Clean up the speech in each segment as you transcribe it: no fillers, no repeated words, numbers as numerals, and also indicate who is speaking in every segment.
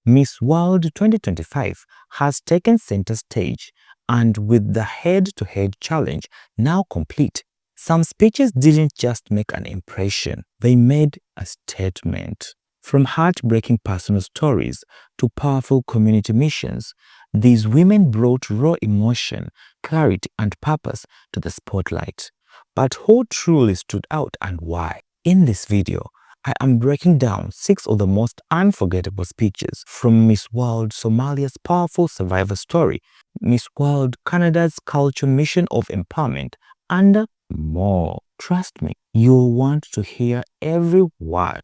Speaker 1: Miss World 2025 has taken center stage, and with the head-to-head challenge now complete, some speeches didn't just make an impression, they made a statement. From heartbreaking personal stories to powerful community missions, these women brought raw emotion, clarity, and purpose to the spotlight. But who truly stood out and why? In this video, I am breaking down 6 of the most unforgettable speeches from Miss World Somalia's powerful survivor story, Miss World Canada's culture mission of empowerment, and more. Trust me, you'll want to hear every word.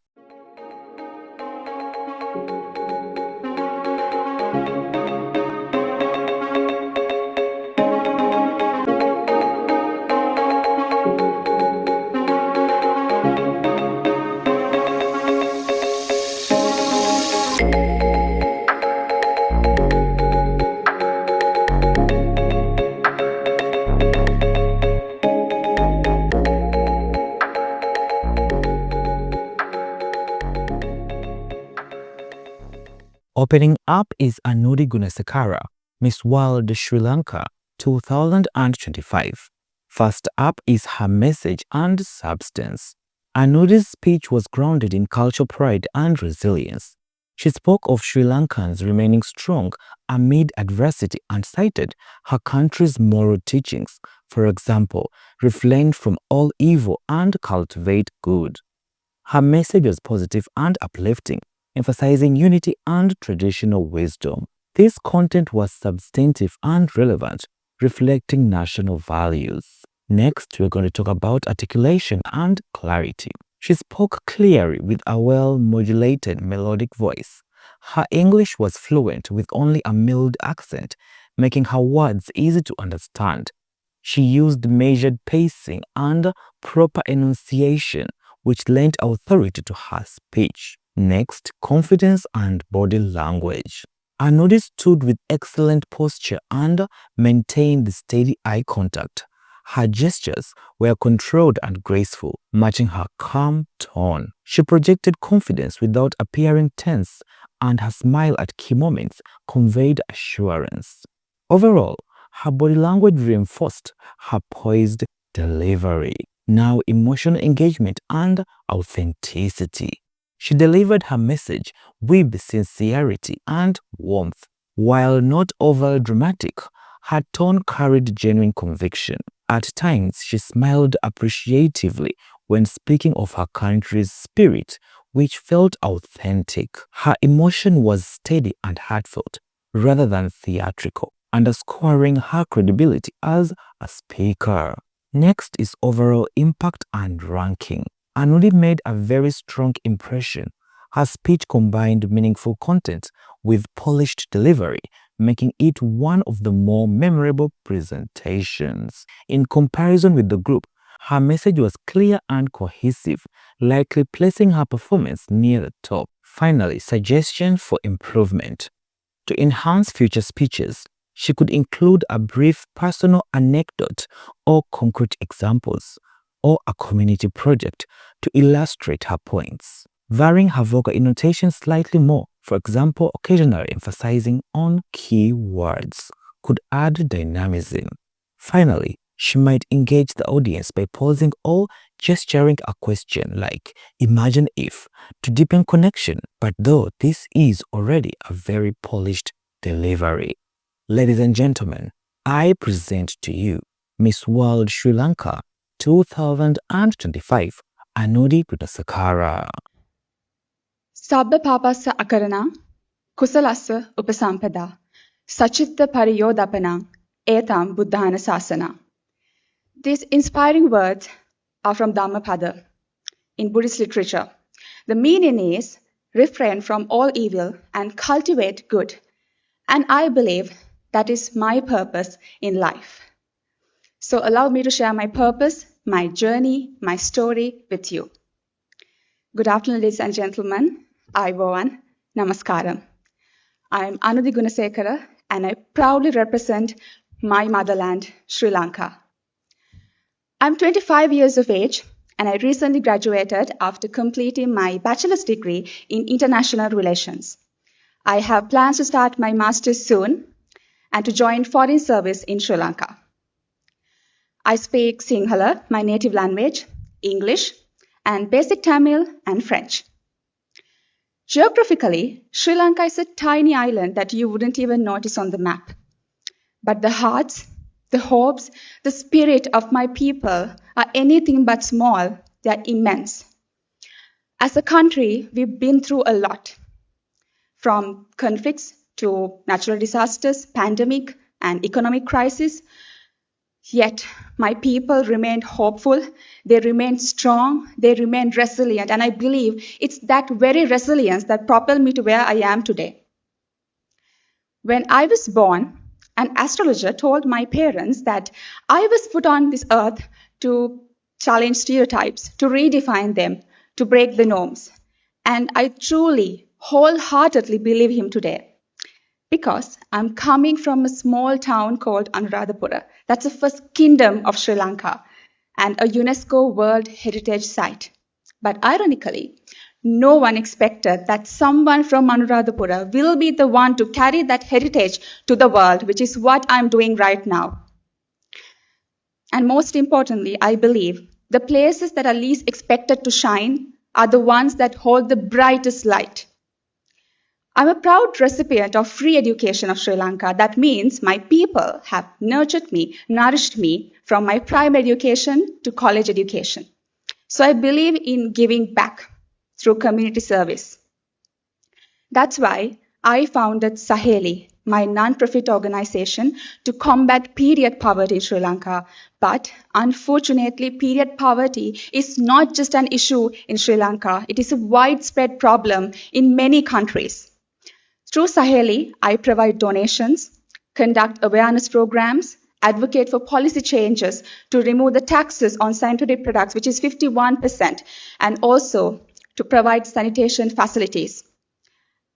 Speaker 1: Opening up is Anudi Gunakara, Miss World Sri Lanka 2025. First up is her message and substance. Anudi's speech was grounded in cultural pride and resilience. She spoke of Sri Lankans remaining strong amid adversity and cited her country's moral teachings, for example, refrain from all evil and cultivate good. Her message was positive and uplifting, emphasizing unity and traditional wisdom. This content was substantive and relevant, reflecting national values. Next, we're going to talk about articulation and clarity. She spoke clearly with a well-modulated melodic voice. Her English was fluent with only a mild accent, making her words easy to understand. She used measured pacing and proper enunciation, which lent authority to her speech. Next, confidence and body language. Anudi stood with excellent posture and maintained the steady eye contact. Her gestures were controlled and graceful, matching her calm tone. She projected confidence without appearing tense, and her smile at key moments conveyed assurance. Overall, her body language reinforced her poised delivery. Now, emotional engagement and authenticity. She delivered her message with sincerity and warmth. While not overly dramatic, her tone carried genuine conviction. At times, she smiled appreciatively when speaking of her country's spirit, which felt authentic. Her emotion was steady and heartfelt, rather than theatrical, underscoring her credibility as a speaker. Next is overall impact and ranking. Anudi made a very strong impression. Her speech combined meaningful content with polished delivery, making it one of the more memorable presentations. In comparison with the group, her message was clear and cohesive, likely placing her performance near the top. Finally, suggestions for improvement. To enhance future speeches, she could include a brief personal anecdote or concrete examples, or a community project to illustrate her points. Varying her vocal intonation slightly more, for example, occasionally emphasizing on key words, could add dynamism. Finally, she might engage the audience by pausing or gesturing a question like, imagine if, to deepen connection, but though this is already a very polished delivery. Ladies and gentlemen, I present to you Miss World Sri Lanka 2025, Anudi Gunakara.
Speaker 2: Sabba papassa akarana, kusalassa upasampada, sachitta pariyodapana, etam buddhana sasana. These inspiring words are from Dhammapada in Buddhist literature. The meaning is refrain from all evil and cultivate good. And I believe that is my purpose in life. So allow me to share my purpose, my journey, my story with you. Good afternoon, ladies and gentlemen. Ayubowan, Namaskaram. I am Anudi Gunakara and I proudly represent my motherland, Sri Lanka. I'm 25 years of age and I recently graduated after completing my bachelor's degree in international relations. I have plans to start my master's soon and to join foreign service in Sri Lanka. I speak Sinhala, my native language, English, and basic Tamil and French. Geographically, Sri Lanka is a tiny island that you wouldn't even notice on the map. But the hearts, the hopes, the spirit of my people are anything but small, they are immense. As a country, we've been through a lot, from conflicts to natural disasters, pandemic, and economic crisis. Yet my people remained hopeful, they remained strong, they remained resilient, and I believe it's that very resilience that propelled me to where I am today. When I was born, an astrologer told my parents that I was put on this earth to challenge stereotypes, to redefine them, to break the norms. And I truly, wholeheartedly believe him today. Because I'm coming from a small town called Anuradhapura. That's the first kingdom of Sri Lanka and a UNESCO World Heritage Site. But ironically, no one expected that someone from Anuradhapura will be the one to carry that heritage to the world, which is what I'm doing right now. And most importantly, I believe the places that are least expected to shine are the ones that hold the brightest light. I'm a proud recipient of free education of Sri Lanka. That means my people have nurtured me, nourished me from my primary education to college education. So I believe in giving back through community service. That's why I founded Saheli, my non-profit organization, to combat period poverty in Sri Lanka. But unfortunately, period poverty is not just an issue in Sri Lanka. It is a widespread problem in many countries. Through Saheli, I provide donations, conduct awareness programs, advocate for policy changes to remove the taxes on sanitary products, which is 51%, and also to provide sanitation facilities.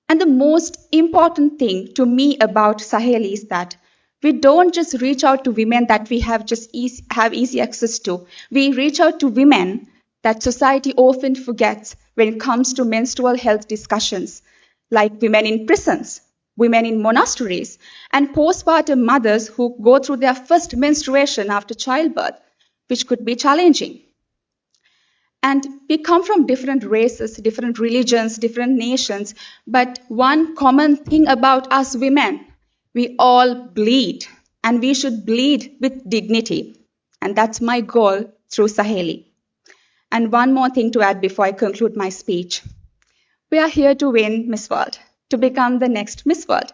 Speaker 2: And the most important thing to me about Saheli is that we don't just reach out to women that we have easy access to. We reach out to women that society often forgets when it comes to menstrual health discussions, like women in prisons, women in monasteries, and postpartum mothers who go through their first menstruation after childbirth, which could be challenging. And we come from different races, different religions, different nations, but one common thing about us women, we all bleed, and we should bleed with dignity. And that's my goal through Saheli. And one more thing to add before I conclude my speech. We are here to win Miss World, to become the next Miss World.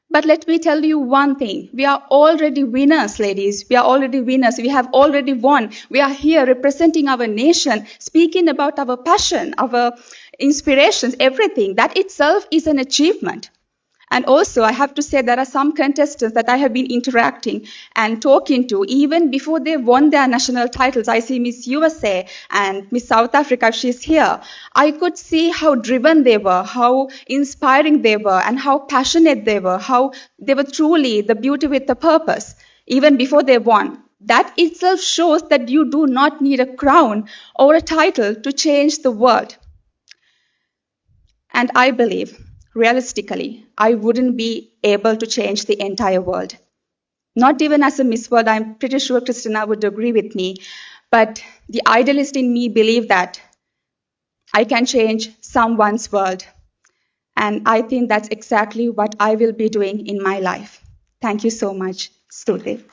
Speaker 2: But let me tell you one thing. We are already winners, ladies. We are already winners. We have already won. We are here representing our nation, speaking about our passion, our inspirations, everything. That itself is an achievement. And also, I have to say there are some contestants that I have been interacting and talking to even before they won their national titles. I see Miss USA and Miss South Africa, she's here. I could see how driven they were, how inspiring they were, and how passionate they were, how they were truly the beauty with the purpose, even before they won. That itself shows that you do not need a crown or a title to change the world. And I believe, realistically, I wouldn't be able to change the entire world. Not even as a Miss World, I'm pretty sure Christina would agree with me, but the idealist in me believes that I can change someone's world. And I think that's exactly what I will be doing in my life. Thank you so much, Stuti.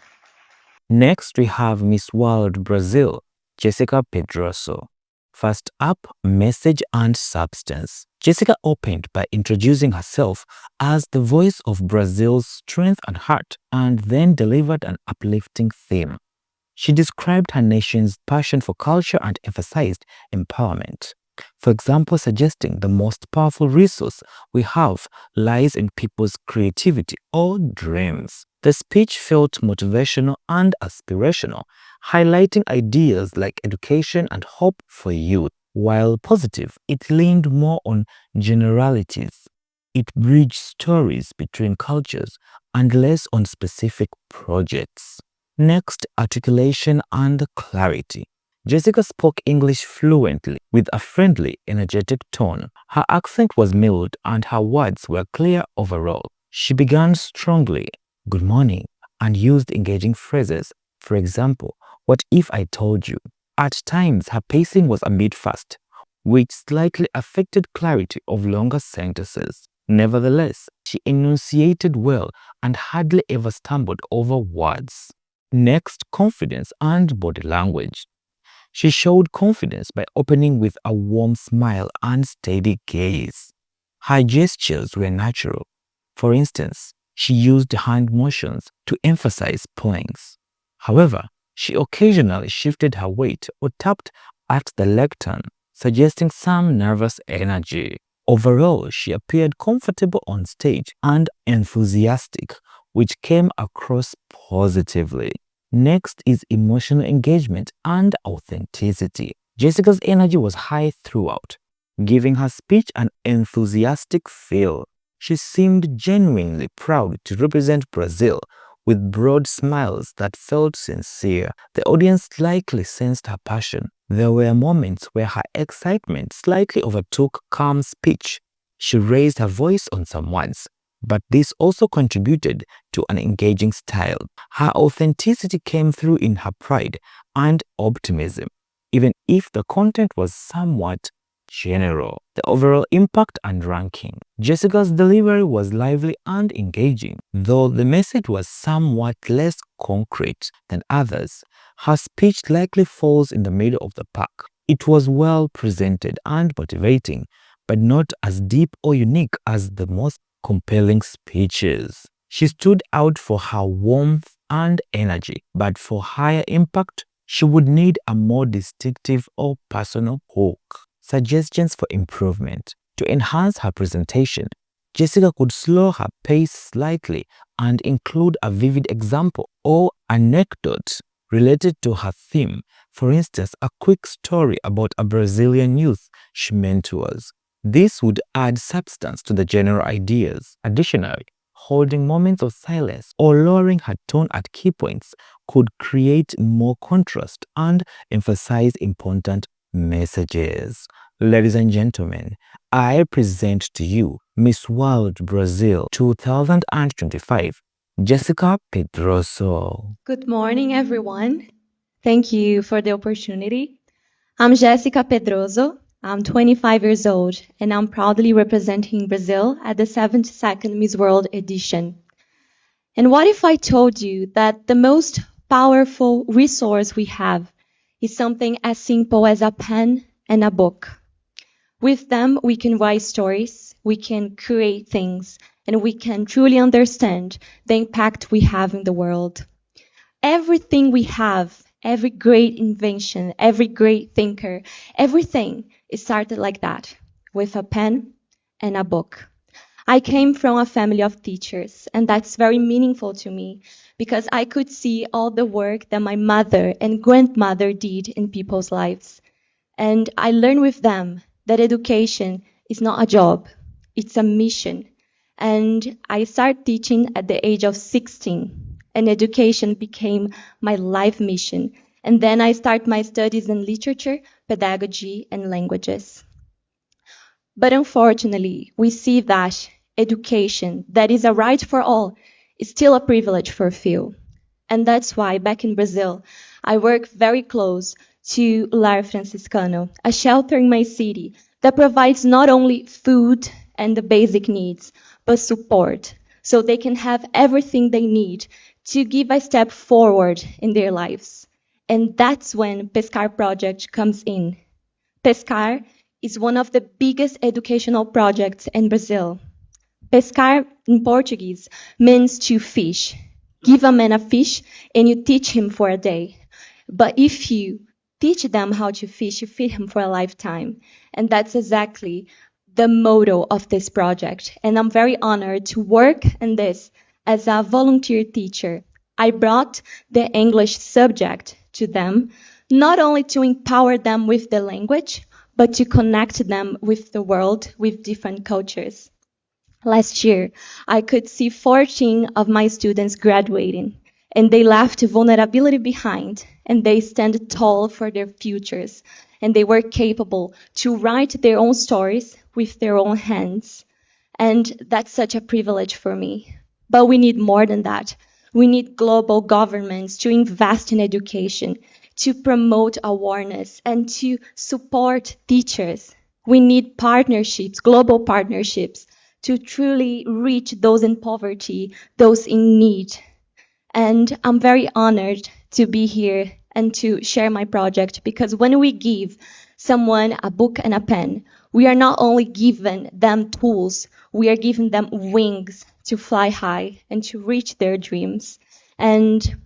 Speaker 1: Next, we have Miss World Brazil, Jessica Pedroso. First up, message and substance. Jessica opened by introducing herself as the voice of Brazil's strength and heart, and then delivered an uplifting theme. She described her nation's passion for culture and emphasized empowerment. For example, suggesting the most powerful resource we have lies in people's creativity or dreams. The speech felt motivational and aspirational, highlighting ideas like education and hope for youth. While positive, it leaned more on generalities. It bridged stories between cultures and less on specific projects. Next, articulation and clarity. Jessica spoke English fluently with a friendly, energetic tone. Her accent was mild and her words were clear overall. She began strongly, "Good morning," and used engaging phrases. For example, "What if I told you?" At times, her pacing was a bit fast, which slightly affected clarity of longer sentences. Nevertheless, she enunciated well and hardly ever stumbled over words. Next, confidence and body language. She showed confidence by opening with a warm smile and steady gaze. Her gestures were natural. For instance, she used hand motions to emphasize points. However, she occasionally shifted her weight or tapped at the lectern, suggesting some nervous energy. Overall, she appeared comfortable on stage and enthusiastic, which came across positively. Next is emotional engagement and authenticity. Jessica's energy was high throughout, giving her speech an enthusiastic feel. She seemed genuinely proud to represent Brazil, with broad smiles that felt sincere. The audience likely sensed her passion. There were moments where her excitement slightly overtook calm speech. She raised her voice on some words, but this also contributed to an engaging style. Her authenticity came through in her pride and optimism, even if the content was somewhat general. The overall impact and ranking. Jessica's delivery was lively and engaging, though the message was somewhat less concrete than others. Her speech likely falls in the middle of the pack. It was well presented and motivating, but not as deep or unique as the most compelling speeches. She stood out for her warmth and energy, but for higher impact, she would need a more distinctive or personal hook. Suggestions for improvement. To enhance her presentation, Jessica could slow her pace slightly and include a vivid example or anecdote related to her theme. For instance, a quick story about a Brazilian youth she mentors. This would add substance to the general ideas. Additionally, holding moments of silence or lowering her tone at key points could create more contrast and emphasize important messages. Ladies and gentlemen, I present to you Miss World Brazil 2025, Jessica Pedroso.
Speaker 3: Good morning, everyone. Thank you for the opportunity. I'm Jessica Pedroso. I'm 25 years old, and I'm proudly representing Brazil at the 72nd Miss World edition. And what if I told you that the most powerful resource we have is something as simple as a pen and a book? With them, we can write stories, we can create things, and we can truly understand the impact we have in the world. Everything we have, every great invention, every great thinker, everything is started like that, with a pen and a book. I came from a family of teachers, and that's very meaningful to me because I could see all the work that my mother and grandmother did in people's lives. And I learned with them that education is not a job, it's a mission. And I started teaching at the age of 16, and education became my life mission. And then I started my studies in literature, pedagogy, and languages. But unfortunately, we see that education, that is a right for all, is still a privilege for few. And that's why back in Brazil, I work very close to Lar Franciscano, a shelter in my city that provides not only food and the basic needs, but support, so they can have everything they need to give a step forward in their lives. And that's when Pescar project comes in. Pescar is one of the biggest educational projects in Brazil. Pescar in Portuguese means to fish. Give a man a fish and you teach him for a day. But if you teach them how to fish, you feed him for a lifetime. And that's exactly the motto of this project. And I'm very honored to work in this as a volunteer teacher. I brought the English subject to them, not only to empower them with the language, but to connect them with the world, with different cultures. Last year, I could see 14 of my students graduating, and they left vulnerability behind, and they stand tall for their futures, and they were capable to write their own stories with their own hands. And that's such a privilege for me. But we need more than that. We need global governments to invest in education, to promote awareness, and to support teachers. We need partnerships, global partnerships, to truly reach those in poverty, those in need. And I'm very honored to be here and to share my project, because when we give someone a book and a pen, we are not only giving them tools, we are giving them wings to fly high and to reach their dreams. And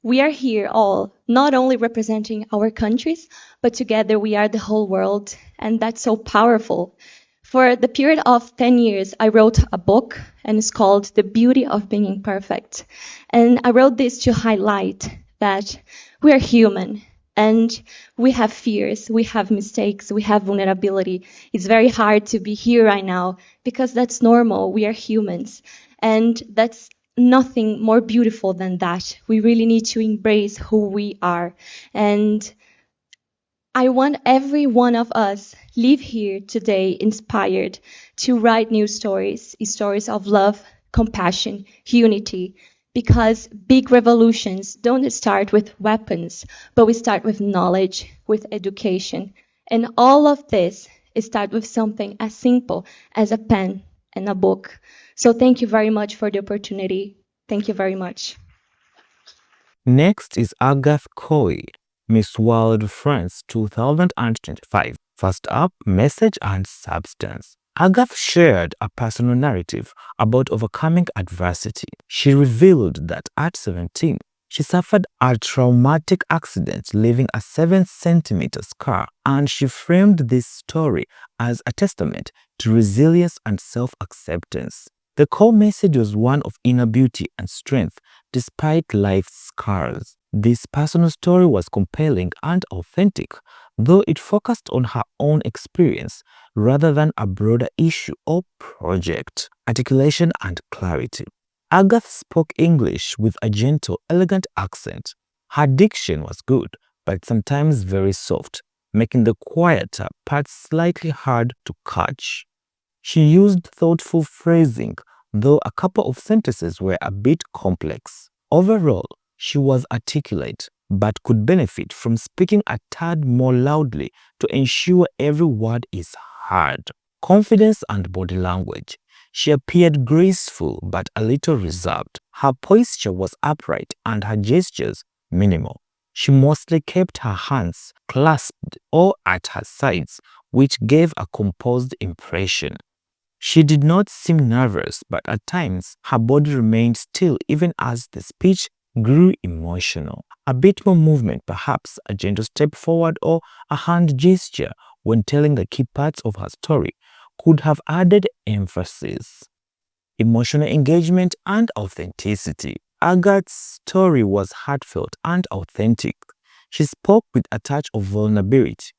Speaker 3: we are here all, not only representing our countries, but together we are the whole world. And that's so powerful. For the period of 10 years, I wrote a book, and it's called The Beauty of Being Imperfect. And I wrote this to highlight that we are human, and we have fears, we have mistakes, we have vulnerability. It's very hard to be here right now because that's normal. We are humans, and that's nothing more beautiful than that. We really need to embrace who we are. And I want every one of us live here today inspired to write new stories, stories of love, compassion, unity, because big revolutions don't start with weapons, but we start with knowledge, with education. And all of this starts with something as simple as a pen and a book. So thank you very much for the opportunity. Thank you very much.
Speaker 1: Next is Agathe Cauet, Miss World France 2025. First up, message and substance. Agathe shared a personal narrative about overcoming adversity. She revealed that at 17, she suffered a traumatic accident, leaving a 7-centimeter scar, and she framed this story as a testament to resilience and self-acceptance. The core message was one of inner beauty and strength despite life's scars. This personal story was compelling and authentic, though it focused on her own experience rather than a broader issue or project. Articulation and clarity. Agatha spoke English with a gentle, elegant accent. Her diction was good, but sometimes very soft, making the quieter parts slightly hard to catch. She used thoughtful phrasing, though a couple of sentences were a bit complex. Overall, she was articulate, but could benefit from speaking a tad more loudly to ensure every word is heard. Confidence and body language. She appeared graceful but a little reserved. Her posture was upright and her gestures minimal. She mostly kept her hands clasped or at her sides, which gave a composed impression. She did not seem nervous, but at times her body remained still even as the speech grew emotional. A bit more movement, perhaps a gentle step forward or a hand gesture when telling the key parts of her story, could have added emphasis. Emotional engagement and authenticity. Agat's story was heartfelt and authentic. She spoke with a touch of vulnerability.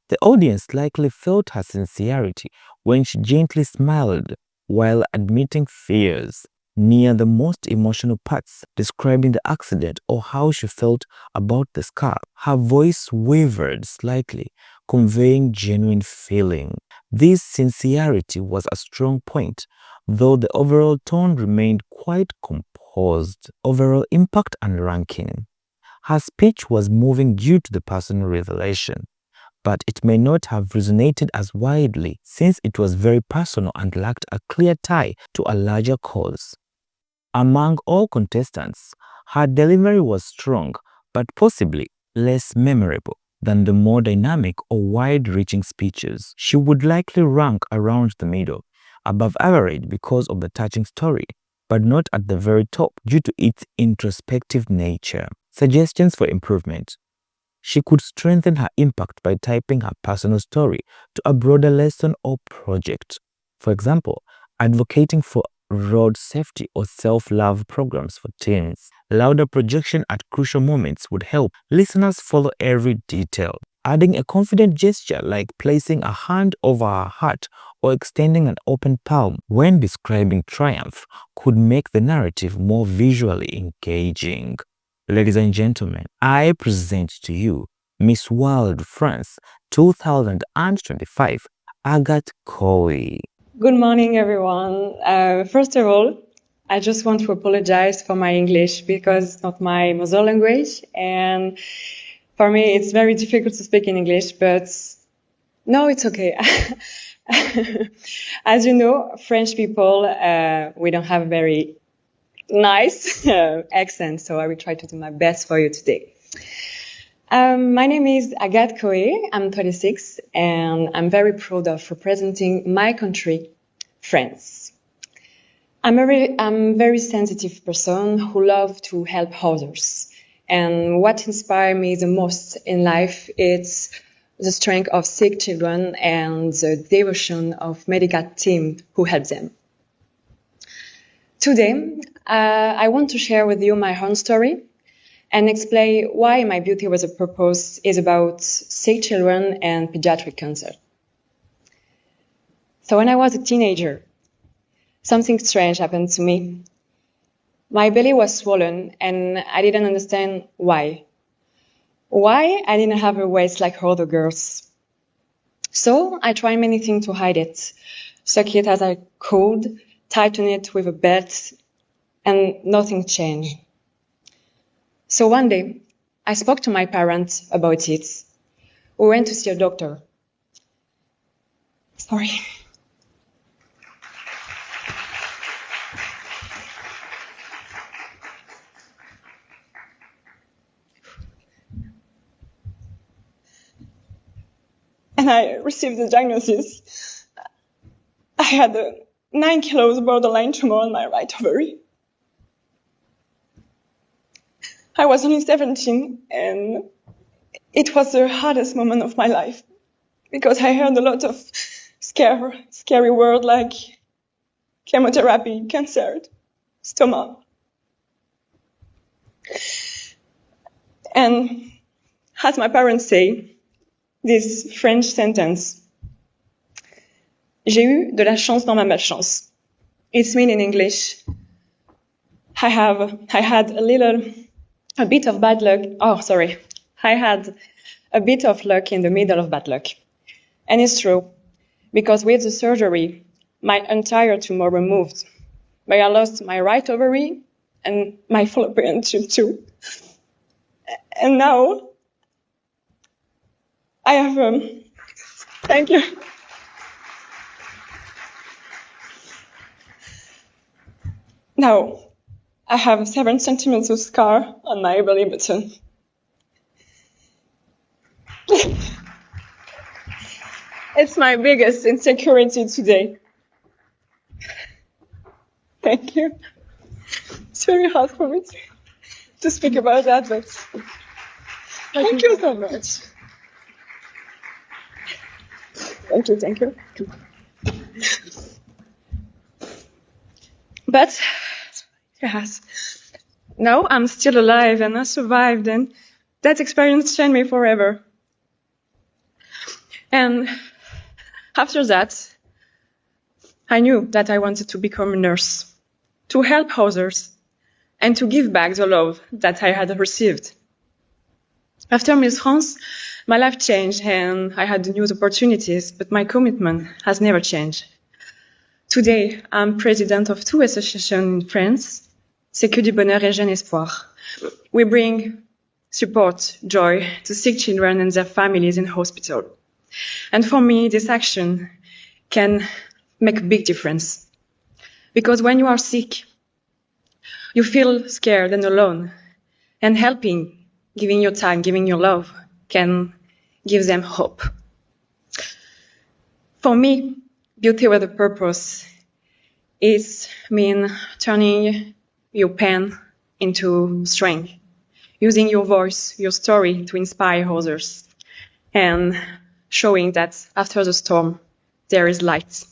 Speaker 1: The audience likely felt her sincerity when she gently smiled while admitting fears. Near the most emotional parts, describing the accident or how she felt about the scar, her voice wavered slightly, conveying genuine feeling. This sincerity was a strong point, though the overall tone remained quite composed. Overall impact and ranking. Her speech was moving due to the personal revelation, but it may not have resonated as widely since it was very personal and lacked a clear tie to a larger cause. Among all contestants, her delivery was strong, but possibly less memorable than the more dynamic or wide-reaching speeches. She would likely rank around the middle, above average because of the touching story, but not at the very top due to its introspective nature. Suggestions for improvement. She could strengthen her impact by typing her personal story to a broader lesson or project. For example, advocating for road safety or self-love programs for teens. Louder projection at crucial moments would help listeners follow every detail. Adding a confident gesture like placing a hand over her heart or extending an open palm when describing triumph could make the narrative more visually engaging. Ladies and gentlemen, I present to you Miss World France 2025, Agathe Cauet.
Speaker 4: Good morning, everyone. First of all, I just want to apologize for my English because it's not my mother language. And for me, it's very difficult to speak in English, but no, it's okay. As you know, French people, we don't have a very nice accent, so I will try to do my best for you today. My name is Agathe Cauet. I'm 26, and I'm very proud of representing my country, France. I'm a very sensitive person who loves to help others. And what inspires me the most in life is the strength of sick children and the devotion of medical team who help them. Today, I want to share with you my own story and explain why my Beauty with a Purpose is about sick children and pediatric cancer. So when I was a teenager, something strange happened to me. My belly was swollen and I didn't understand why. Why I didn't have a waist like other girls. So I tried many things to hide it. Suck it as I could, tighten it with a belt, and nothing changed. So one day, I spoke to my parents about it. We went to see a doctor. Sorry. And I received the diagnosis. I had a 9 kilos borderline tumor on my right ovary. I was only 17 and it was the hardest moment of my life because I heard a lot of scary words like chemotherapy, cancer, stomach. And as my parents say, this French sentence, j'ai eu de la chance dans ma malchance. It's mean in English, I had a bit of bad luck. I had a bit of luck in the middle of bad luck. And it's true, because with the surgery, my entire tumor removed. But I lost my right ovary and my fallopian tube too. And now, I have, thank you. Now, I have 7 centimeters of scar on my belly button. It's my biggest insecurity today. Thank you. It's very hard for me to speak about that, but thank you so much. Thank you. But, yes, now I'm still alive and I survived, and that experience changed me forever. And after that, I knew that I wanted to become a nurse, to help others, and to give back the love that I had received. After Miss France, my life changed and I had new opportunities, but my commitment has never changed. Today, I'm president of 2 associations in France, Sécu du Bonheur et Jeune Espoir. We bring support, joy to sick children and their families in hospital. And for me, this action can make a big difference. Because when you are sick, you feel scared and alone. And helping, giving your time, giving your love, can give them hope. For me, Beauty with a Purpose is turning your pain into strength, using your voice, your story to inspire others, and showing that after the storm, there is light.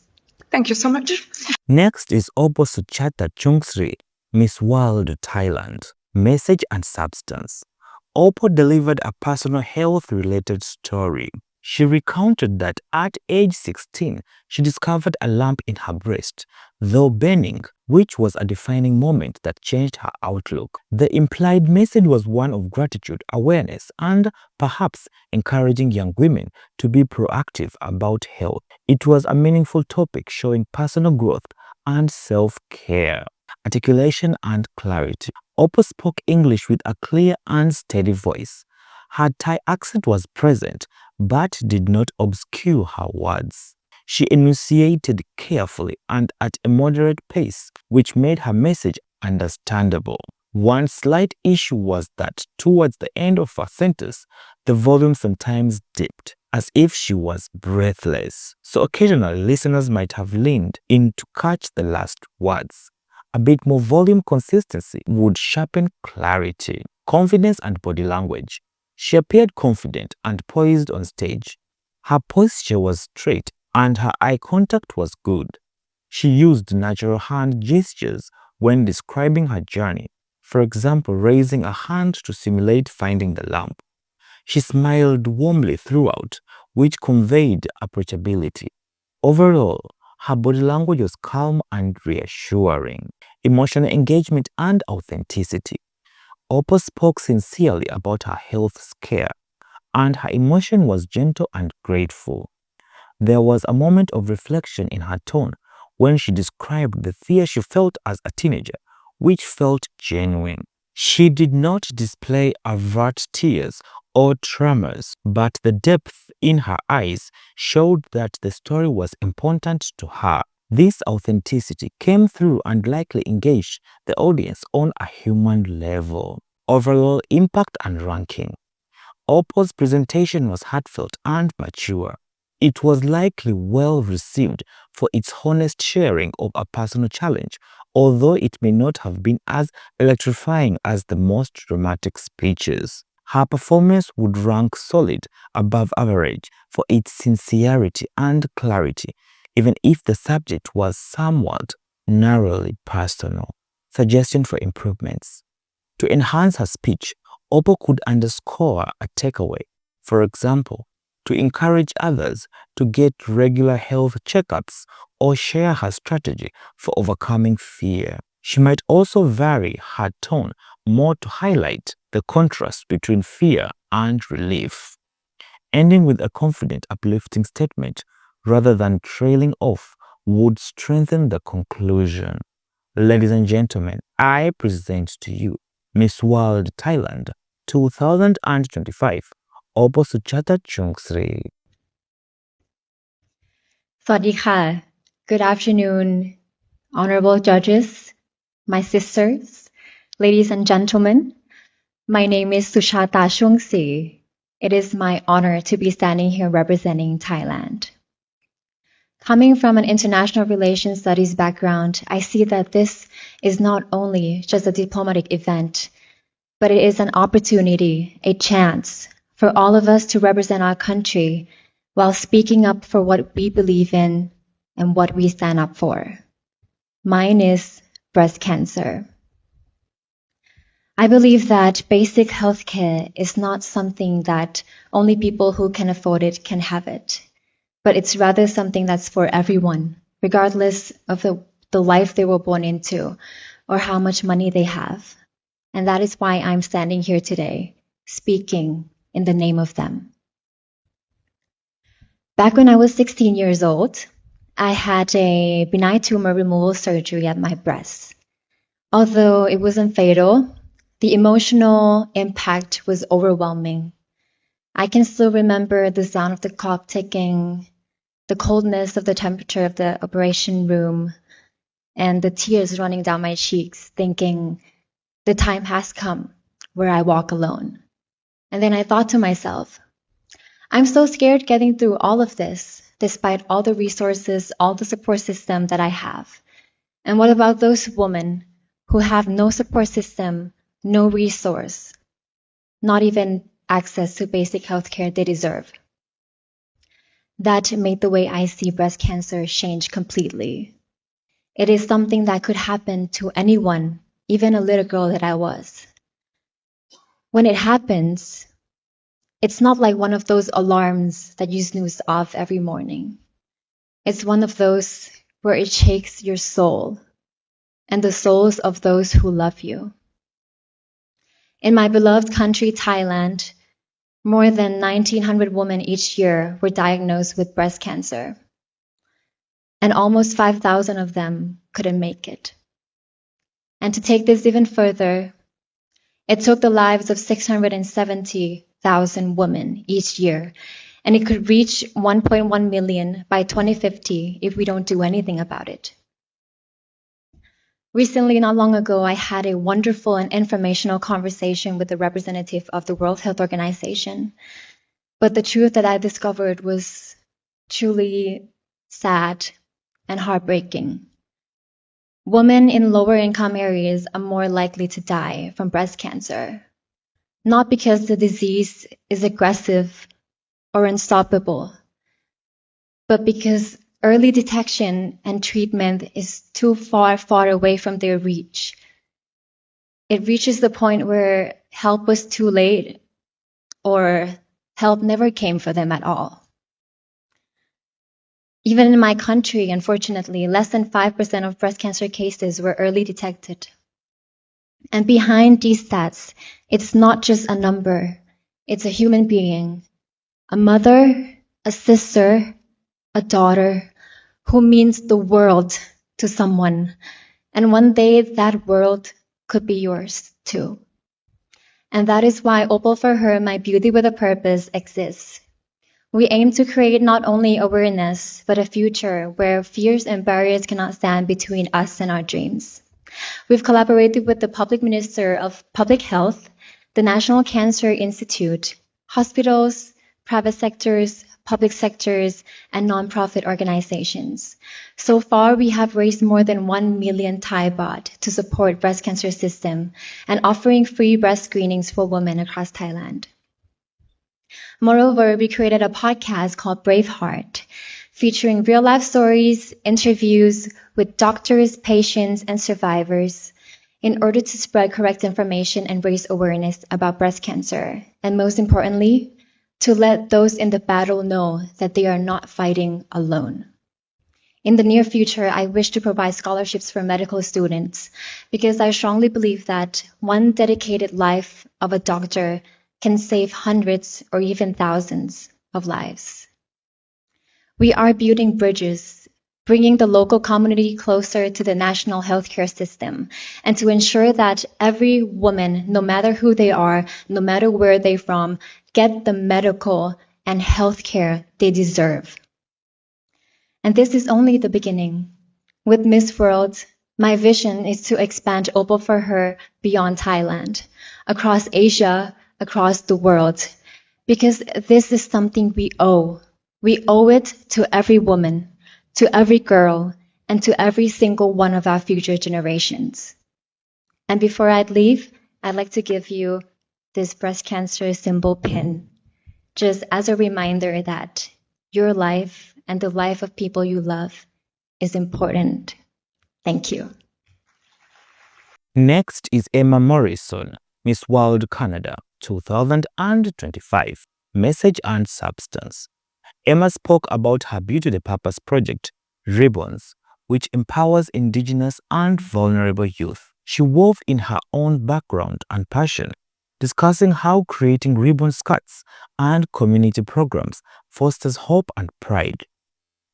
Speaker 4: Thank you so much.
Speaker 1: Next is Opo Suchata Chuangsri, Miss World Thailand. Message and substance. Opal delivered a personal health-related story. She recounted that at age 16, she discovered a lump in her breast, though benign, which was a defining moment that changed her outlook. The implied message was one of gratitude, awareness, and perhaps encouraging young women to be proactive about health. It was a meaningful topic showing personal growth and self-care, articulation, and clarity. Opal spoke English with a clear and steady voice. Her Thai accent was present, but did not obscure her words. She enunciated carefully and at a moderate pace, which made her message understandable. One slight issue was that towards the end of her sentence, the volume sometimes dipped, as if she was breathless. So occasionally, listeners might have leaned in to catch the last words. A bit more volume consistency would sharpen clarity, confidence, and body language. She appeared confident and poised on stage. Her posture was straight and her eye contact was good. She used natural hand gestures when describing her journey, for example, raising a hand to simulate finding the lump. She smiled warmly throughout, which conveyed approachability. Overall, her body language was calm and reassuring, emotional engagement and authenticity. Opal spoke sincerely about her health scare, and her emotion was gentle and grateful. There was a moment of reflection in her tone when she described the fear she felt as a teenager, which felt genuine. She did not display overt tears or tremors, but the depth in her eyes showed that the story was important to her. This authenticity came through and likely engaged the audience on a human level. Overall impact and ranking. Opal's presentation was heartfelt and mature. It was likely well received for its honest sharing of a personal challenge, although it may not have been as electrifying as the most dramatic speeches. Her performance would rank solid above average for its sincerity and clarity, even if the subject was somewhat narrowly personal. Suggestion for improvements. To enhance her speech, Opal could underscore a takeaway. For example, to encourage others to get regular health checkups or share her strategy for overcoming fear. She might also vary her tone more to highlight the contrast between fear and relief, ending with a confident, uplifting statement rather than trailing off would strengthen the conclusion. Ladies and gentlemen, I present to you Miss World Thailand 2025, Opo Suchata Chuangsri.
Speaker 3: สวัสดีค่ะ Good afternoon, honorable judges, my sisters, ladies and gentlemen. My name is Suchata Chuangsri. It is my honor to be standing here representing Thailand. Coming from an international relations studies background, I see that this is not only just a diplomatic event, but it is an opportunity, a chance for all of us to represent our country while speaking up for what we believe in and what we stand up for. Mine is breast cancer. I believe that basic healthcare is not something that only people who can afford it can have it, but it's rather something that's for everyone, regardless of the life they were born into or how much money they have. And that is why I'm standing here today, speaking in the name of them. Back when I was 16 years old, I had a benign tumor removal surgery at my breast. Although it wasn't fatal, the emotional impact was overwhelming. I can still remember the sound of the clock ticking, the coldness of the temperature of the operation room, and the tears running down my cheeks, thinking, the time has come where I walk alone. And then I thought to myself, I'm so scared getting through all of this, despite all the resources, all the support system that I have. And what about those women who have no support system, no resource, not even access to basic healthcare they deserve? That made the way I see breast cancer change completely. It is something that could happen to anyone, even a little girl that I was. When it happens, it's not like one of those alarms that you snooze off every morning. It's one of those where it shakes your soul and the souls of those who love you. In my beloved country, Thailand, more than 1,900 women each year were diagnosed with breast cancer, and almost 5,000 of them couldn't make it. And to take this even further, it took the lives of 670,000 women each year, and it could reach 1.1 million by 2050 if we don't do anything about it. Recently, not long ago, I had a wonderful and informational conversation with a representative of the World Health Organization. But the truth that I discovered was truly sad and heartbreaking. Women in lower income areas are more likely to die from breast cancer, not because the disease is aggressive or unstoppable, but because early detection and treatment is too far away from their reach. It reaches the point where help was too late or help never came for them at all. Even in my country, unfortunately, less than 5% of breast cancer cases were early detected. And behind these stats, it's not just a number, it's a human being, a mother, a sister, a daughter, who means the world to someone. And one day that world could be yours too. And that is why Opal for Her, My Beauty with a Purpose exists. We aim to create not only awareness, but a future where fears and barriers cannot stand between us and our dreams. We've collaborated with the Public Minister of Public Health, the National Cancer Institute, hospitals, private sectors, public sectors, and nonprofit organizations. So far, we have raised more than 1 million Thai baht to support breast cancer system and offering free breast screenings for women across Thailand. Moreover, we created a podcast called Braveheart, featuring real-life stories, interviews with doctors, patients, and survivors in order to spread correct information and raise awareness about breast cancer. And most importantly, to let those in the battle know that they are not fighting alone. In the near future, I wish to provide scholarships for medical students because I strongly believe that one dedicated life of a doctor can save hundreds or even thousands of lives. We are building bridges, bringing the local community closer to the national healthcare system, and to ensure that every woman, no matter who they are, no matter where they're from, get the medical and healthcare they deserve. And this is only the beginning. With Miss World, my vision is to expand Opal for Her beyond Thailand, across Asia, across the world, because this is something we owe. We owe it to every woman, to every girl, and to every single one of our future generations. And before I leave, I'd like to give you this breast cancer symbol pin, just as a reminder that your life and the life of people you love is important. Thank you.
Speaker 1: Next is Emma Morrison, Miss World Canada 2025, Message and Substance. Emma spoke about her Beauty the Purpose project, Ribbons, which empowers Indigenous and vulnerable youth. She wove in her own background and passion, discussing how creating ribbon skirts and community programs fosters hope and pride.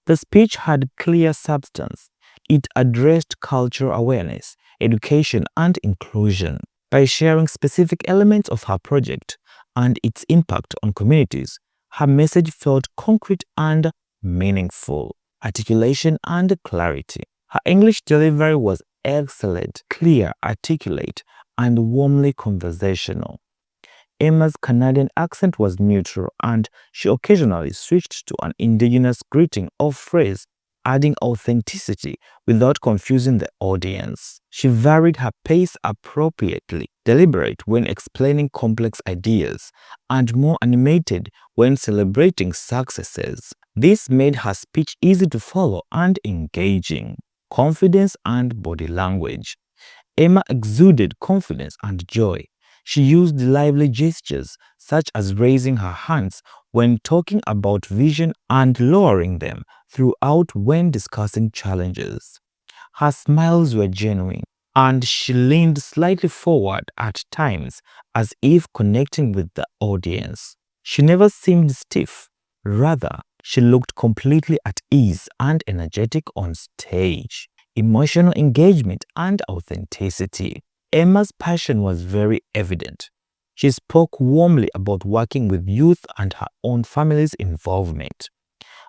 Speaker 1: The speech had clear substance. It addressed cultural awareness, education, and inclusion. By sharing specific elements of her project and its impact on communities, her message felt concrete and meaningful. Articulation and clarity. Her English delivery was excellent, clear, articulate, and warmly conversational. Emma's Canadian accent was neutral, and she occasionally switched to an Indigenous greeting or phrase, adding authenticity without confusing the audience. She varied her pace appropriately, deliberate when explaining complex ideas, and more animated when celebrating successes. This made her speech easy to follow and engaging. Confidence and body language. Emma exuded confidence and joy. She used lively gestures, such as raising her hands when talking about vision and lowering them throughout when discussing challenges. Her smiles were genuine, and she leaned slightly forward at times as if connecting with the audience. She never seemed stiff. Rather, she looked completely at ease and energetic on stage. Emotional engagement and authenticity. Emma's passion was very evident. She spoke warmly about working with youth and her own family's involvement.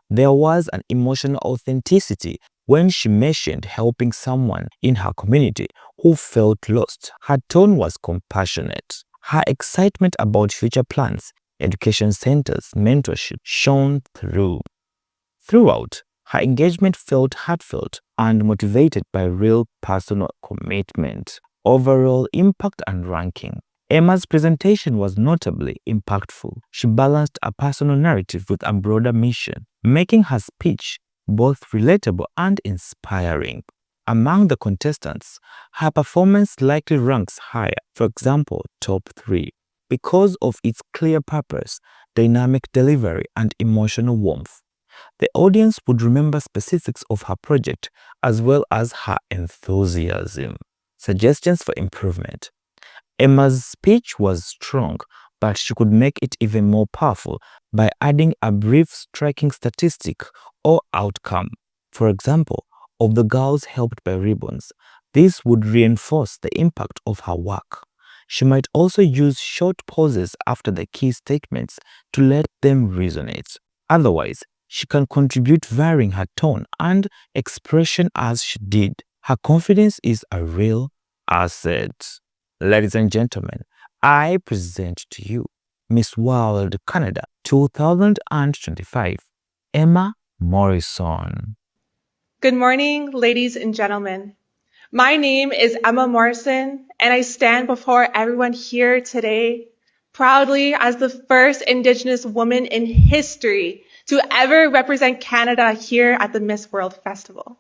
Speaker 1: There was an emotional authenticity when she mentioned helping someone in her community who felt lost. Her tone was compassionate. Her excitement about future plans, education centers, mentorship shone through. Throughout, her engagement felt heartfelt and motivated by real personal commitment. Overall impact and ranking. Emma's presentation was notably impactful. She balanced a personal narrative with a broader mission, making her speech both relatable and inspiring. Among the contestants, her performance likely ranks higher, for example, top 3, because of its clear purpose, dynamic delivery, and emotional warmth. The audience would remember specifics of her project as well as her enthusiasm. Suggestions for improvement. Emma's speech was strong, but she could make it even more powerful by adding a brief striking statistic or outcome. For example, of the girls helped by ribbons. This would reinforce the impact of her work. She might also use short pauses after the key statements to let them resonate. Otherwise, she can contribute varying her tone and expression as she did. Her confidence is a real asset. Ladies and gentlemen, I present to you Miss World Canada 2025, Emma Morrison.
Speaker 5: Good morning, ladies and gentlemen. My name is Emma Morrison, and I stand before everyone here today proudly as the first Indigenous woman in history to ever represent Canada here at the Miss World Festival.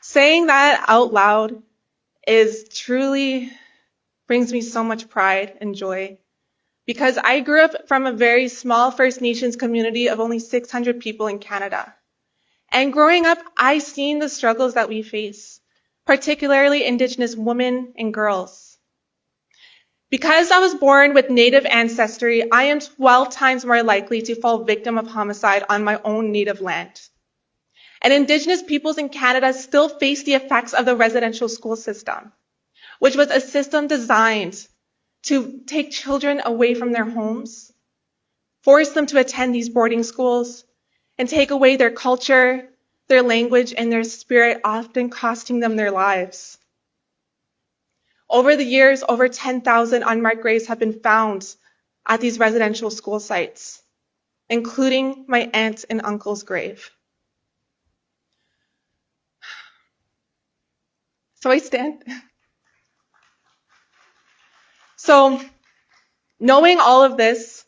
Speaker 5: Saying that out loud truly brings me so much pride and joy because I grew up from a very small First Nations community of only 600 people in Canada. And growing up, I've seen the struggles that we face, particularly Indigenous women and girls. Because I was born with Native ancestry, I am 12 times more likely to fall victim of homicide on my own native land. And Indigenous peoples in Canada still face the effects of the residential school system, which was a system designed to take children away from their homes, force them to attend these boarding schools, and take away their culture, their language, and their spirit, often costing them their lives. Over the years, over 10,000 unmarked graves have been found at these residential school sites, including my aunt and uncle's grave. So I stand. So knowing all of this,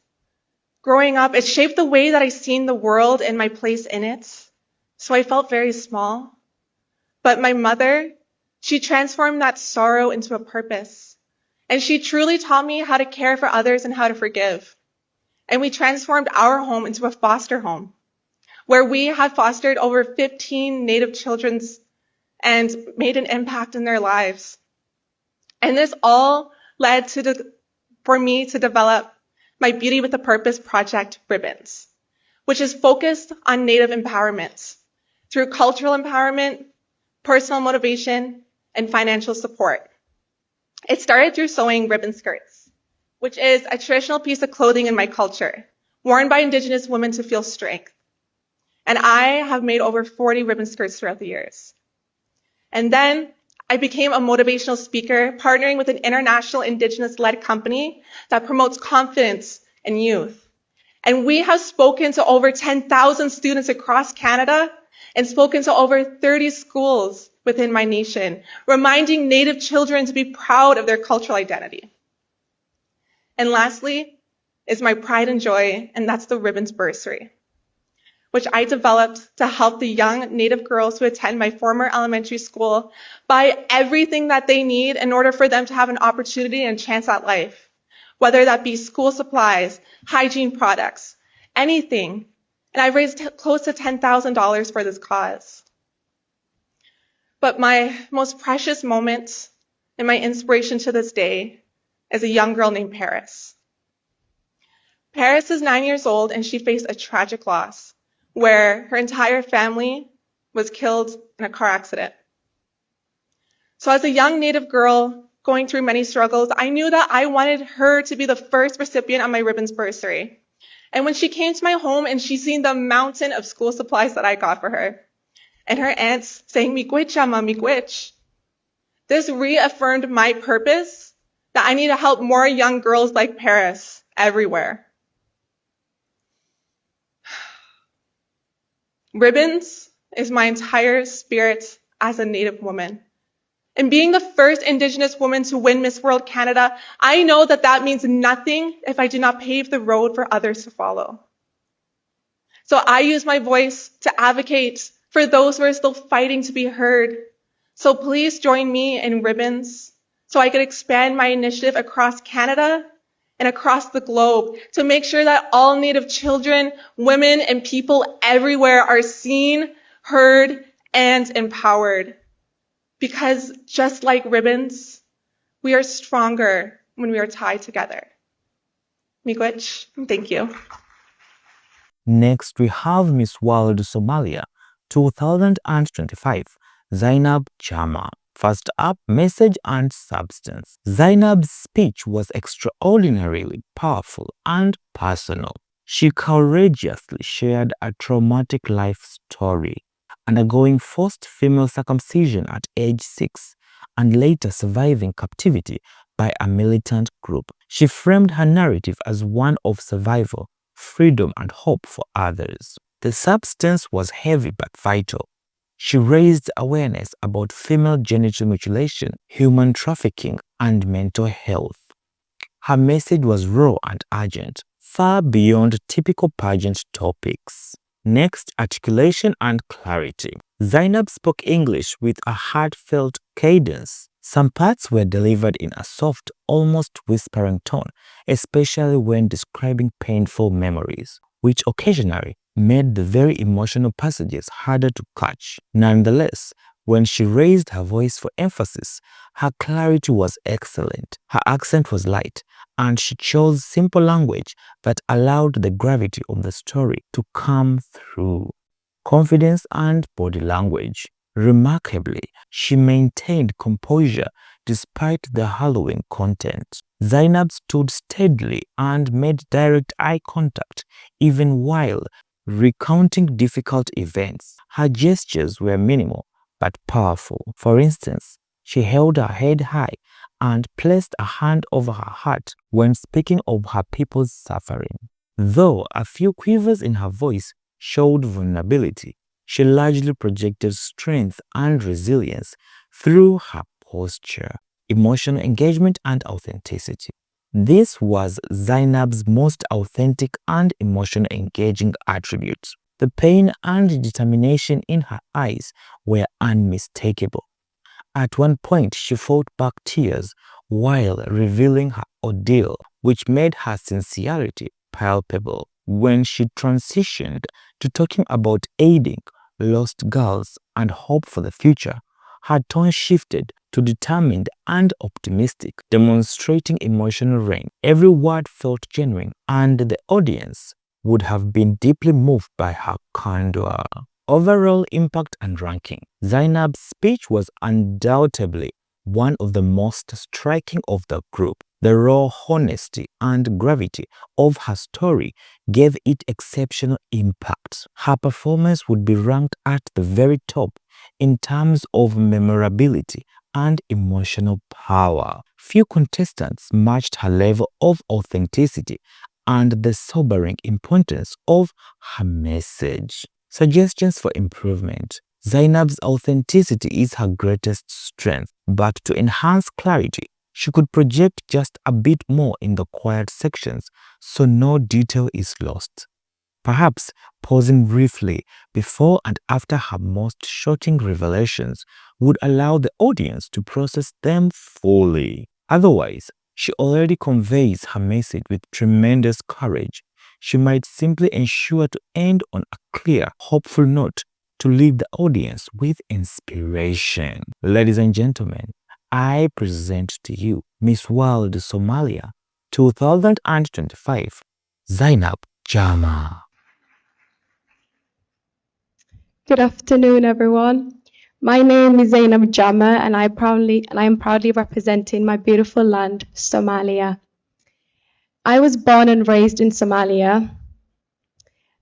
Speaker 5: growing up, it shaped the way that I seen the world and my place in it. So I felt very small. But my mother, she transformed that sorrow into a purpose. And she truly taught me how to care for others and how to forgive. And we transformed our home into a foster home, where we have fostered over 15 Native children and made an impact in their lives. And this all led for me to develop my Beauty with a Purpose project, Ribbons, which is focused on Native empowerment through cultural empowerment, personal motivation, and financial support. It started through sewing ribbon skirts, which is a traditional piece of clothing in my culture, worn by Indigenous women to feel strength. And I have made over 40 ribbon skirts throughout the years. And then I became a motivational speaker, partnering with an international Indigenous-led company that promotes confidence in youth. And we have spoken to over 10,000 students across Canada and spoken to over 30 schools within my nation, reminding Native children to be proud of their cultural identity. And lastly is my pride and joy, and that's the Ribbons Bursary, which I developed to help the young Native girls who attend my former elementary school buy everything that they need in order for them to have an opportunity and chance at life, whether that be school supplies, hygiene products, anything. And I've raised close to $10,000 for this cause. But my most precious moment and my inspiration to this day is a young girl named Paris. Paris is 9 years old and she faced a tragic loss where her entire family was killed in a car accident. So as a young Native girl going through many struggles, I knew that I wanted her to be the first recipient of my ribbons bursary. And when she came to my home and she seen the mountain of school supplies that I got for her, and her aunts saying, "Miigwech, ama, miigwech," this reaffirmed my purpose that I need to help more young girls like Paris everywhere. Ribbons is my entire spirit as a Native woman. And being the first Indigenous woman to win Miss World Canada, I know that that means nothing if I do not pave the road for others to follow. So I use my voice to advocate for those who are still fighting to be heard. So please join me in Ribbons so I can expand my initiative across Canada and across the globe to make sure that all Native children, women, and people everywhere are seen, heard, and empowered. Because just like ribbons, we are stronger when we are tied together. Miigwech, thank you.
Speaker 1: Next, we have Miss World Somalia 2025, Zainab Jama. First up, message and substance. Zainab's speech was extraordinarily powerful and personal. She courageously shared a traumatic life story, undergoing forced female circumcision at age 6 and later surviving captivity by a militant group. She framed her narrative as one of survival, freedom, and hope for others. The substance was heavy but vital. She raised awareness about female genital mutilation, human trafficking, and mental health. Her message was raw and urgent, far beyond typical pageant topics. Next, articulation and clarity. Zainab spoke English with a heartfelt cadence. Some parts were delivered in a soft, almost whispering tone, especially when describing painful memories, which occasionally made the very emotional passages harder to catch. Nonetheless, when she raised her voice for emphasis, her clarity was excellent. Her accent was light, and she chose simple language that allowed the gravity of the story to come through. Confidence and body language. Remarkably, she maintained composure despite the harrowing content. Zainab stood steadily and made direct eye contact even while recounting difficult events. Her gestures were minimal but powerful. For instance, she held her head high and placed a hand over her heart when speaking of her people's suffering. Though a few quivers in her voice showed vulnerability, she largely projected strength and resilience through her posture, emotional engagement, and authenticity. This was Zainab's most authentic and emotionally engaging attributes. The pain and determination in her eyes were unmistakable. At one point, she fought back tears while revealing her ordeal, which made her sincerity palpable. When she transitioned to talking about aiding lost girls and hope for the future, her tone shifted to determined and optimistic, demonstrating emotional range. Every word felt genuine, and the audience would have been deeply moved by her candor. Overall impact and ranking. Zainab's speech was undoubtedly one of the most striking of the group. The raw honesty and gravity of her story gave it exceptional impact. Her performance would be ranked at the very top in terms of memorability and emotional power. Few contestants matched her level of authenticity and the sobering importance of her message. Suggestions for improvement. Zainab's authenticity is her greatest strength, but to enhance clarity, she could project just a bit more in the quiet sections so no detail is lost. perhaps pausing briefly before and after her most shocking revelations would allow the audience to process them fully. Otherwise, she already conveys her message with tremendous courage. She might simply ensure to end on a clear, hopeful note to leave the audience with inspiration. Ladies and gentlemen, I present to you Miss World Somalia 2025, Zainab Jama.
Speaker 6: Good afternoon, everyone. My name is Zainab Jama, and I am proudly representing my beautiful land, Somalia. I was born and raised in Somalia.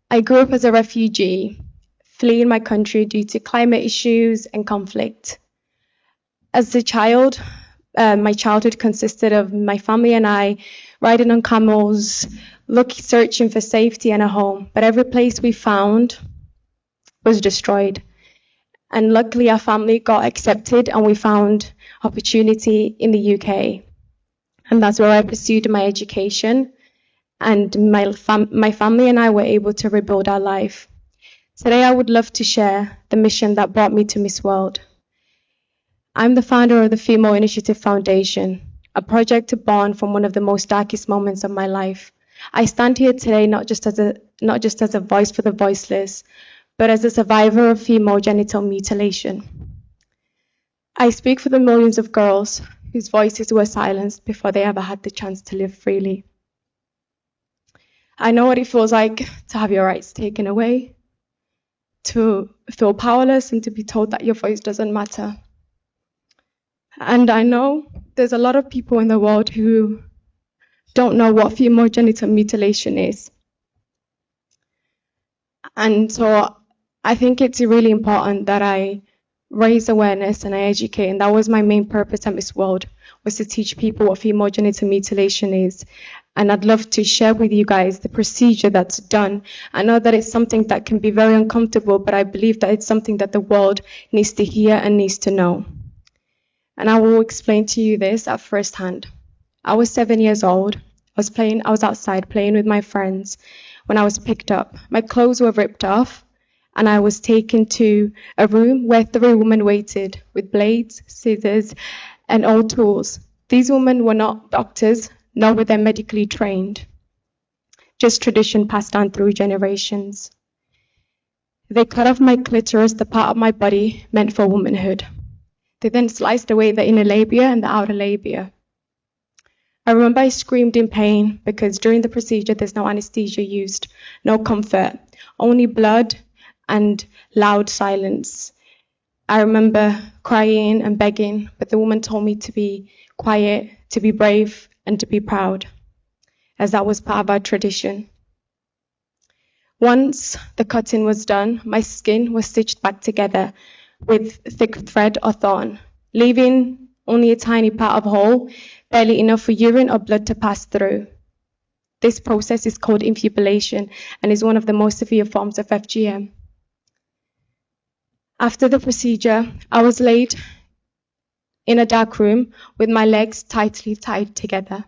Speaker 6: I grew up as a refugee, fleeing my country due to climate issues and conflict. As a child, my childhood consisted of my family and I riding on camels, searching for safety and a home. But every place we found was destroyed. And luckily, our family got accepted and we found opportunity in the UK. And that's where I pursued my education. And my family and I were able to rebuild our life. Today, I would love to share the mission that brought me to Miss World. I'm the founder of the Female Initiative Foundation, a project born from one of the most darkest moments of my life. I stand here today not just as a voice for the voiceless, but as a survivor of female genital mutilation. I speak for the millions of girls whose voices were silenced before they ever had the chance to live freely. I know what it feels like to have your rights taken away, to feel powerless and to be told that your voice doesn't matter. And I know there's a lot of people in the world who don't know what female genital mutilation is. And so I think it's really important that I raise awareness and I educate, and that was my main purpose at Miss World, was to teach people what female genital mutilation is. And I'd love to share with you guys the procedure that's done. I know that it's something that can be very uncomfortable, but I believe that it's something that the world needs to hear and needs to know. And I will explain to you this at first hand. I was 7 years old. I was outside playing with my friends when I was picked up. My clothes were ripped off, and I was taken to a room where 3 women waited with blades, scissors, and all tools. These women were not doctors, nor were they medically trained, just tradition passed down through generations. They cut off my clitoris, the part of my body meant for womanhood. They then sliced away the inner labia and the outer labia. I remember I screamed in pain because during the procedure there's no anesthesia used, no comfort, only blood and loud silence. I remember crying and begging, but the woman told me to be quiet, to be brave, and to be proud, as that was part of our tradition. Once the cutting was done, my skin was stitched back together with thick thread or thorn, leaving only a tiny part of hole, barely enough for urine or blood to pass through. This process is called infibulation and is one of the most severe forms of FGM. After the procedure, I was laid in a dark room with my legs tightly tied together.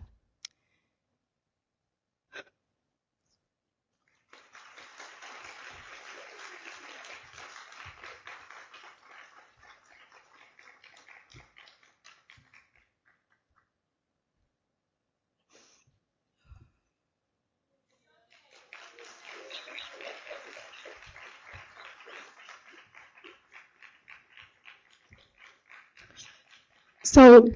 Speaker 6: So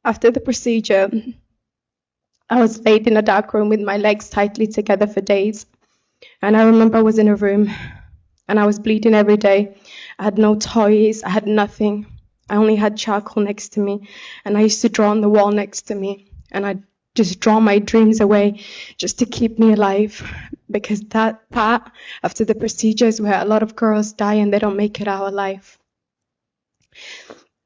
Speaker 6: after the procedure, I was laid in a dark room with my legs tightly together for days. And I remember I was in a room and I was bleeding every day. I had no toys, I had nothing. I only had charcoal next to me, and I used to draw on the wall next to me, and I'd just draw my dreams away just to keep me alive, because that part after the procedures where a lot of girls die and they don't make it out alive.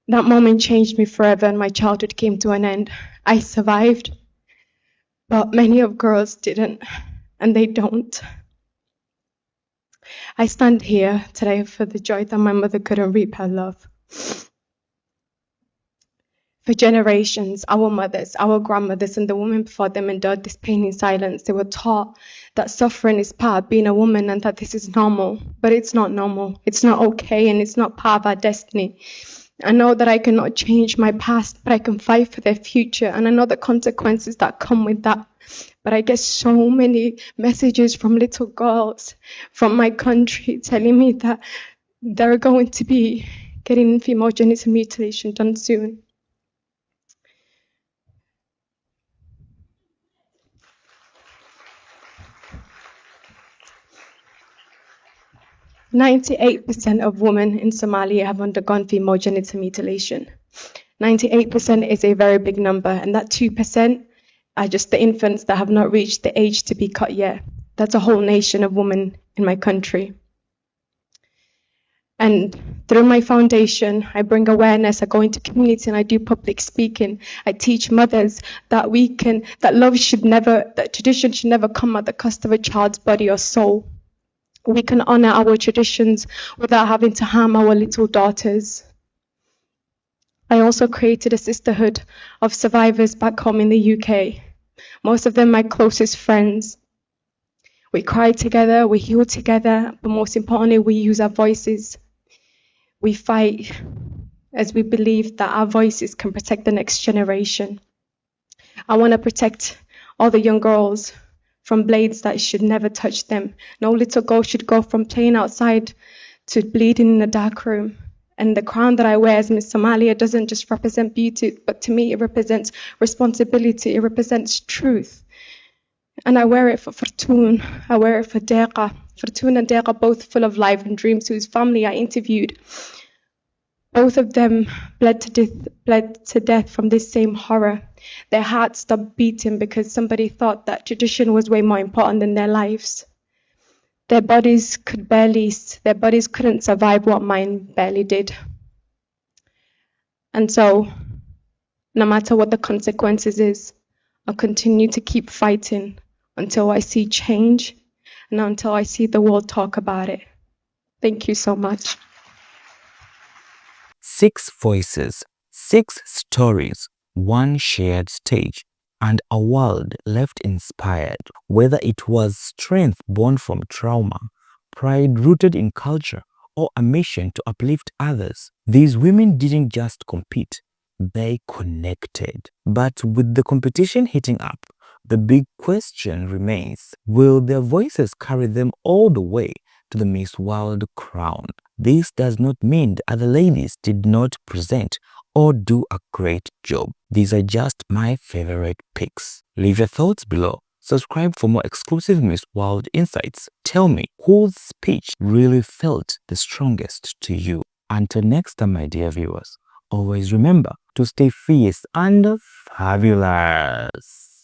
Speaker 6: That moment changed me forever and my childhood came to an end. I survived, but many of girls didn't, and they don't. I stand here today for the joy that my mother couldn't reap her love. For generations, our mothers, our grandmothers, and the women before them endured this pain in silence. They were taught that suffering is part of being a woman and that this is normal. But it's not normal. It's not okay, and it's not part of our destiny. I know that I cannot change my past, but I can fight for their future. And I know the consequences that come with that. But I get so many messages from little girls from my country telling me that they're going to be getting female genital mutilation done soon. 98% of women in Somalia have undergone female genital mutilation. 98% is a very big number, and that 2% are just the infants that have not reached the age to be cut yet. That's a whole nation of women in my country. And through my foundation, I bring awareness, I go into community and I do public speaking. I teach mothers that that tradition should never come at the cost of a child's body or soul. We can honor our traditions without having to harm our little daughters. I also created a sisterhood of survivors back home in the UK. Most of them my closest friends. We cry together, we heal together, but most importantly, we use our voices. We fight as we believe that our voices can protect the next generation. I want to protect all the young girls from blades that should never touch them. No little girl should go from playing outside to bleeding in a dark room. And the crown that I wear as Miss Somalia doesn't just represent beauty, but to me it represents responsibility, it represents truth. And I wear it for Fortune, I wear it for Deqa. Fortune and Deqa, both full of life and dreams, whose family I interviewed. Both of them bled to death from this same horror. Their hearts stopped beating because somebody thought that tradition was way more important than their lives. Their bodies couldn't survive what mine barely did. And so, no matter what the consequences is, I'll continue to keep fighting until I see change and until I see the world talk about it. Thank you so much.
Speaker 1: 6 voices, 6 stories, 1 shared stage, and a world left inspired, whether it was strength born from trauma, pride rooted in culture, or a mission to uplift others. These women didn't just compete, they connected. But with the competition heating up, the big question remains, will their voices carry them all the way to the Miss World crown? This does not mean the other ladies did not present or do a great job. These are just my favorite picks. Leave your thoughts below. Subscribe for more exclusive Miss World insights. Tell me whose speech really felt the strongest to you. Until next time, my dear viewers, always remember to stay fierce and fabulous.